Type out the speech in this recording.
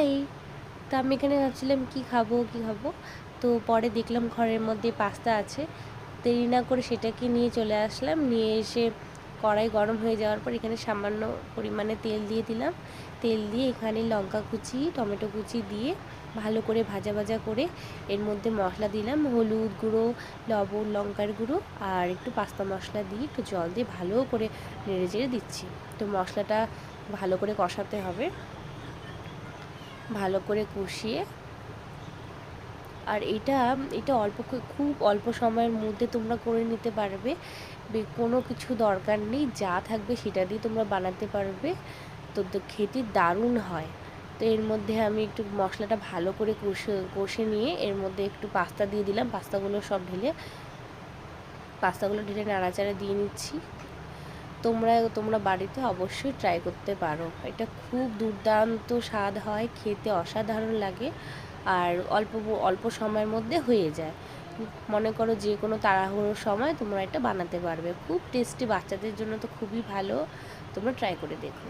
High! তো আমি এখানে ভাবছিলাম কী খাবো, কী খাবো? তো পরে দেখলাম ঘরের মধ্যে পাস্তা আছে। দেরি না করে সেটাকে নিয়ে চলে আসলাম। নিয়ে এসে কড়াই গরম হয়ে যাওয়ার পর এখানে সামান্য পরিমাণে তেল দিয়ে দিলাম। তেল দিয়ে এখানে লঙ্কা কুচি, টমেটো কুচি দিয়ে ভালো করে ভাজা ভাজা করে এর মধ্যে মশলা দিলাম, হলুদ গুঁড়ো, লবণ, লঙ্কার গুঁড়ো আর একটু পাস্তা মশলা দিয়ে একটু জল দিয়ে ভালো করে নেড়ে চেড়ে দিচ্ছি। তো মশলাটা ভালো করে কষাতে হবে, ভালো করে কষিয়ে। আর এটা এটা খুব অল্প সময়ের মধ্যে তোমরা করে নিতে পারবে। কোনো কিছু দরকার নেই, যা থাকবে সেটা দিয়ে তোমরা বানাতে পারবে। তো খেতে দারুণ হয়। তো এর মধ্যে আমি একটু মশলাটা ভালো করে কষে নিয়ে এর মধ্যে একটু পাস্তা দিয়ে দিলাম। পাস্তাগুলো ঢেলে নাড়াচাড়া দিয়ে নিচ্ছি। তোমরা বাড়িতে অবশ্যই ট্রাই করতে পারো। এটা খুব দুর্দান্ত স্বাদ হয়, খেতে অসাধারণ লাগে আর অল্প সময়ের মধ্যে হয়ে যায়। মনে করো যে কোনো তাড়াহুড়োর সময় তোমরা এটা বানাতে পারবে, খুব টেস্টি, বাচ্চাদের জন্য তো খুবই ভালো। তোমরা ট্রাই করে দেখো।